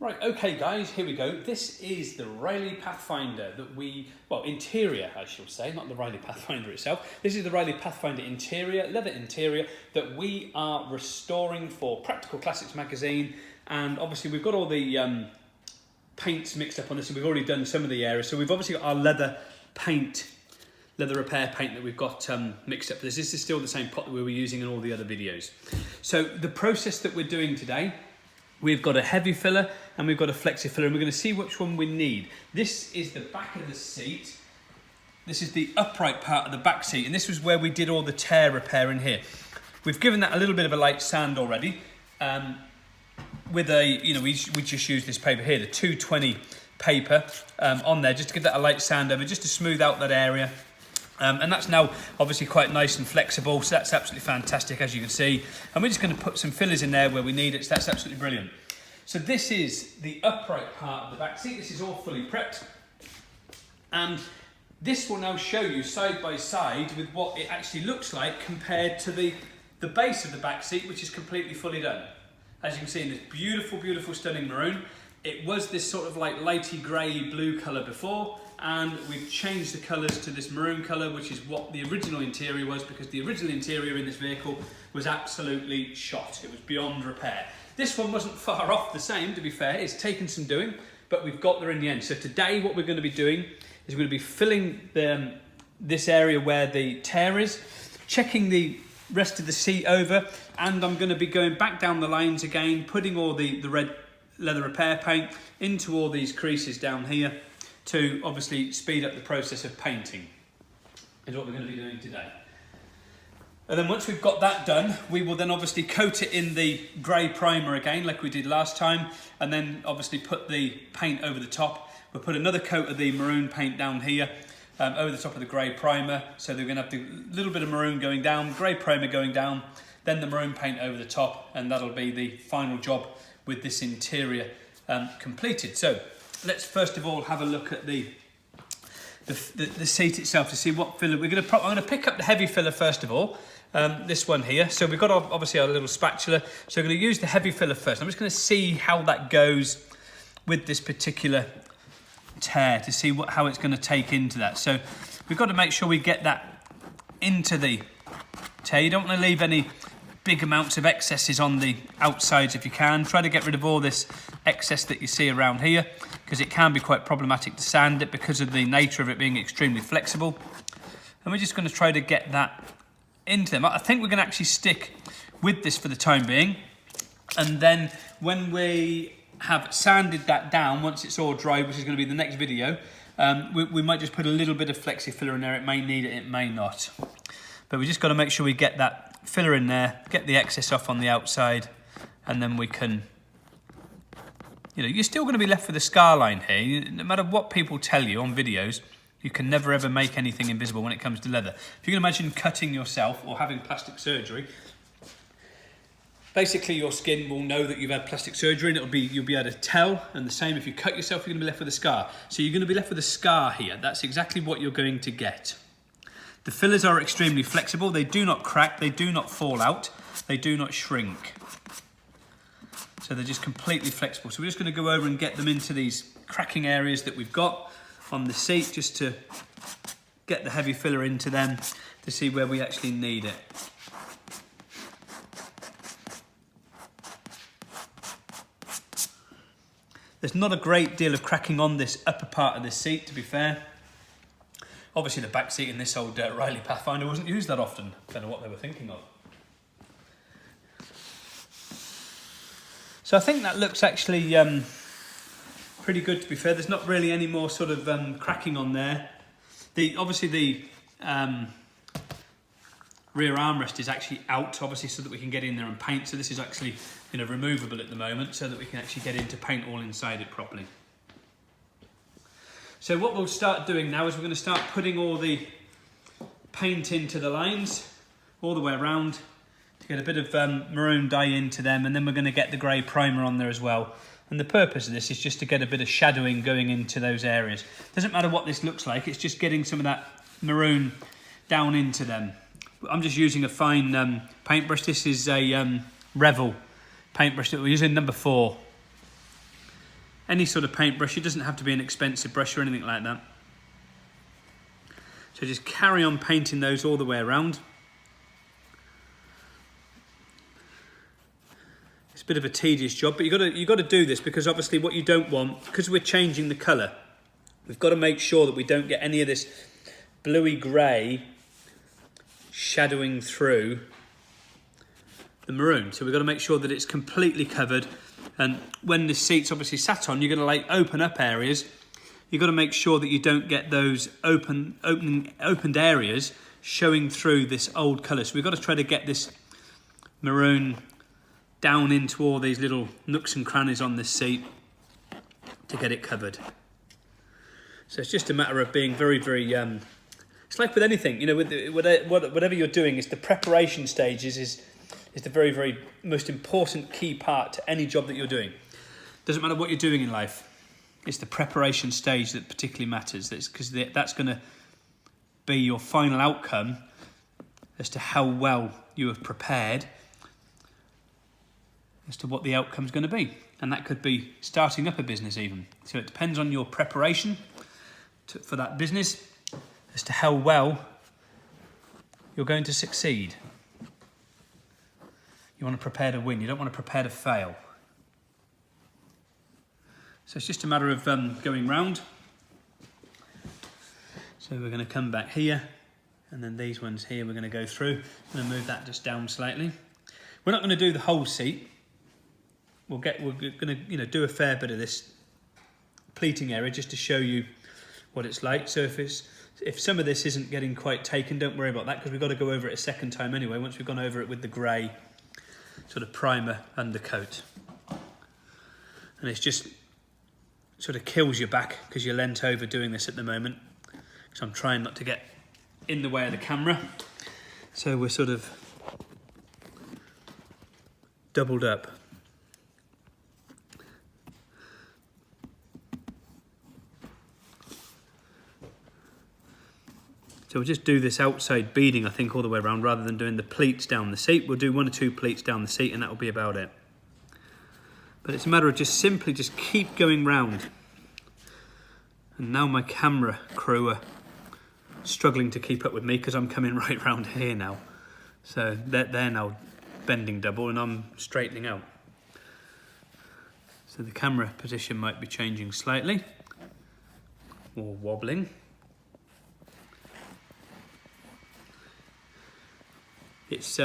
Right, okay guys, here we go. This is the Riley Pathfinder that interior I should say, not the Riley Pathfinder itself. This is the Riley Pathfinder interior, leather interior, that we are restoring for Practical Classics magazine. And obviously we've got all the paints mixed up on this, and we've already done some of the areas. So we've obviously got our leather repair paint that we've got mixed up for this. This is still the same pot that we were using in all the other videos. So the process that we're doing today, we've got a heavy filler and we've got a flexi filler, and we're going to see which one we need. This is the back of the seat. This is the upright part of the back seat, and this was where we did all the tear repair in here. We've given that a little bit of a light sand already. With a, we just use this paper here, the 220 paper on there, just to give that a light sand over, just to smooth out that area. And that's now obviously quite nice and flexible, so that's absolutely fantastic, as you can see. And we're just going to put some fillers in there where we need it, so that's absolutely brilliant. So this is the upright part of the back seat. This is all fully prepped. And this will now show you side by side with what it actually looks like compared to the base of the back seat, which is completely fully done. As you can see in this beautiful, beautiful, stunning maroon. It was this sort of like lighty grey blue colour before, and we've changed the colours to this maroon colour, which is what the original interior was, because the original interior in this vehicle was absolutely shot. It was beyond repair. This one wasn't far off the same, to be fair. It's taken some doing, but we've got there in the end. So today what we're going to be doing is we're going to be filling this area where the tear is, checking the rest of the seat over, and I'm going to be going back down the lines again, putting all the red leather repair paint into all these creases down here to obviously speed up the process of painting, is what we're going to be doing today. And then once we've got that done, we will then obviously coat it in the grey primer again, like we did last time, and then obviously put the paint over the top. We'll put another coat of the maroon paint down here over the top of the grey primer. So they're going to have the little bit of maroon going down, grey primer going down, then the maroon paint over the top, and that'll be the final job with this interior completed. So let's first of all have a look at the seat itself to see what filler we're going to. I'm going to pick up the heavy filler first of all. This one here. So we've got obviously our little spatula. So we're going to use the heavy filler first. I'm just going to see how that goes with this particular tear to see how it's going to take into that. So we've got to make sure we get that into the tear. You don't want to leave any big amounts of excesses on the outsides if you can. Try to get rid of all this excess that you see around here, because it can be quite problematic to sand it because of the nature of it being extremely flexible. And we're just going to try to get that into them. I think we're going to actually stick with this for the time being, and then when we have sanded that down, once it's all dry, which is going to be the next video, we might just put a little bit of flexi filler in there. It may need it, it may not, but we just got to make sure we get that filler in there, get the excess off on the outside, and then we can, you're still going to be left with a scar line here. No matter what people tell you on videos, you can never ever make anything invisible when it comes to leather. If you can imagine cutting yourself or having plastic surgery, basically your skin will know that you've had plastic surgery, and you'll be able to tell. And the same if you cut yourself, you're going to be left with a scar. So you're going to be left with a scar here. That's exactly what you're going to get. The fillers are extremely flexible. They do not crack, they do not fall out, they do not shrink. So they're just completely flexible. So we're just going to go over and get them into these cracking areas that we've got on the seat, just to get the heavy filler into them to see where we actually need it. There's not a great deal of cracking on this upper part of the seat, to be fair. Obviously the back seat in this old Riley Pathfinder wasn't used that often. Don't know what they were thinking of. So I think that looks actually pretty good, to be fair. There's not really any more sort of cracking on there. Obviously the rear armrest is actually out, obviously, so that we can get in there and paint. So this is actually removable at the moment, so that we can actually get in to paint all inside it properly. So what we'll start doing now is we're going to start putting all the paint into the lines all the way around to get a bit of maroon dye into them, and then we're going to get the grey primer on there as well. And the purpose of this is just to get a bit of shadowing going into those areas. Doesn't matter what this looks like, it's just getting some of that maroon down into them. I'm just using a fine paintbrush. This is a Revel paintbrush that we're using, number 4. any sort of paintbrush. It doesn't have to be an expensive brush or anything like that. So just carry on painting those all the way around. It's a bit of a tedious job, but you've got to do this, because obviously what you don't want, because we're changing the colour, we've got to make sure that we don't get any of this bluey grey shadowing through the maroon. So we've got to make sure that it's completely covered. And when the seat's obviously sat on, you're going to like open up areas. You've got to make sure that you don't get those opened areas showing through this old colour. So we've got to try to get this maroon down into all these little nooks and crannies on this seat to get it covered. So it's just a matter of being very, very, it's like with anything, you know, whatever you're doing, is the preparation stages is the very, very most important key part to any job that you're doing. Doesn't matter what you're doing in life, it's the preparation stage that particularly matters, because that's going to be your final outcome as to how well you have prepared as to what the outcome's going to be. And that could be starting up a business even. So it depends on your preparation for that business as to how well you're going to succeed. You want to prepare to win, you don't want to prepare to fail. So it's just a matter of going round. So we're going to come back here, and then these ones here we're going to go through. I'm going to move that just down slightly. We're not going to do the whole seat. We're going to do a fair bit of this pleating area just to show you what it's like. So if some of this isn't getting quite taken, don't worry about that, because we've got to go over it a second time anyway, once we've gone over it with the grey sort of primer undercoat. And it's just sort of kills your back because you're leant over doing this at the moment. So I'm trying not to get in the way of the camera. So we're sort of doubled up. So we'll just do this outside beading, I think, all the way around, rather than doing the pleats down the seat. We'll do 1 or 2 pleats down the seat, and that will be about it. But it's a matter of simply keep going round. And now my camera crew are struggling to keep up with me because I'm coming right round here now. So they're now bending double and I'm straightening out. So the camera position might be changing slightly, or wobbling. It's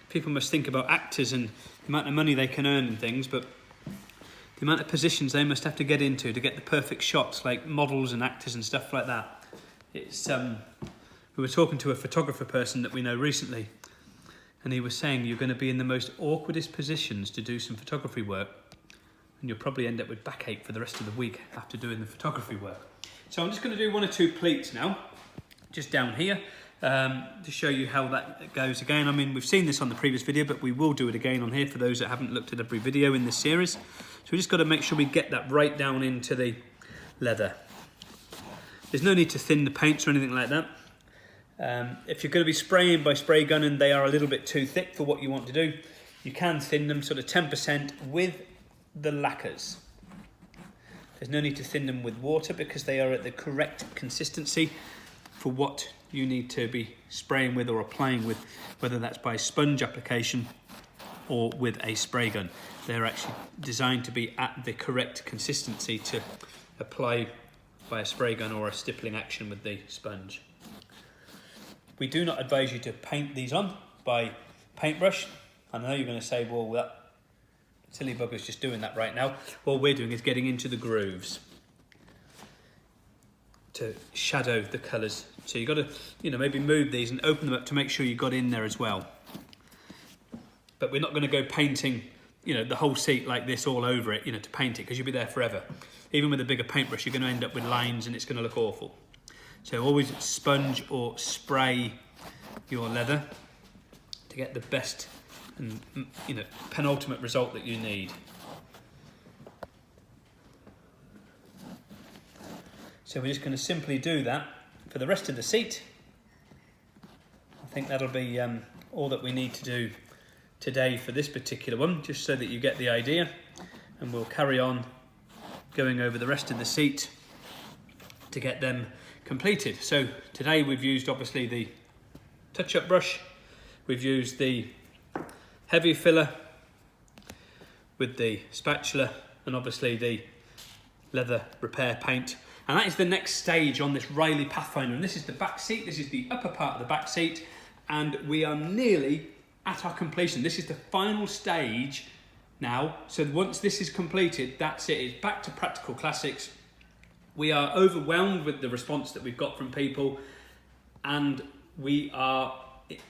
people must think about actors and the amount of money they can earn and things, but the amount of positions they must have to get into to get the perfect shots, like models and actors and stuff like that. It's we were talking to a photographer person that we know recently, and he was saying you're going to be in the most awkwardest positions to do some photography work, and you'll probably end up with backache for the rest of the week after doing the photography work. So I'm just going to do 1 or 2 pleats now, just down here. To show you how that goes again. I mean, we've seen this on the previous video, but we will do it again on here for those that haven't looked at every video in this series. So we just got to make sure we get that right down into the leather. There's no need to thin the paints or anything like that. If you're going to be spraying by spray gun and they are a little bit too thick for what you want to do, you can thin them sort of 10% with the lacquers. There's no need to thin them with water because they are at the correct consistency for what you need to be spraying with or applying with, whether that's by sponge application or with a spray gun. They're actually designed to be at the correct consistency to apply by a spray gun or a stippling action with the sponge. We do not advise you to paint these on by paintbrush. I know you're going to say, well, that silly bugger's just doing that right now. All we're doing is getting into the grooves to shadow the colours. So you've got to, maybe move these and open them up to make sure you got in there as well. But we're not going to go painting, the whole seat like this all over it, to paint it, because you'll be there forever. Even with a bigger paintbrush, you're going to end up with lines and it's going to look awful. So always sponge or spray your leather to get the best and, penultimate result that you need. So we're just going to simply do that for the rest of the seat. I think that'll be all that we need to do today for this particular one, just so that you get the idea. And we'll carry on going over the rest of the seat to get them completed. So today we've used obviously the touch-up brush, we've used the heavy filler with the spatula, and obviously the leather repair paint. And that is the next stage on this Riley Pathfinder. And this is the back seat, this is the upper part of the back seat, and we are nearly at our completion. This is the final stage now. So once this is completed, that's it. It's back to Practical Classics. We are overwhelmed with the response that we've got from people, and we are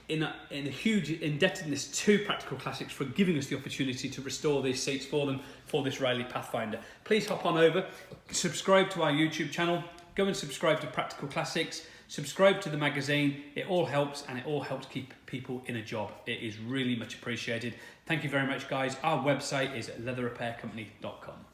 in a huge indebtedness to Practical Classics for giving us the opportunity to restore these seats for them for this Riley Pathfinder. Please hop on over, subscribe to our YouTube channel, go and subscribe to Practical Classics, subscribe to the magazine. It all helps, and it all helps keep people in a job. It is really much appreciated. Thank you very much, guys. Our website is leatherrepaircompany.com.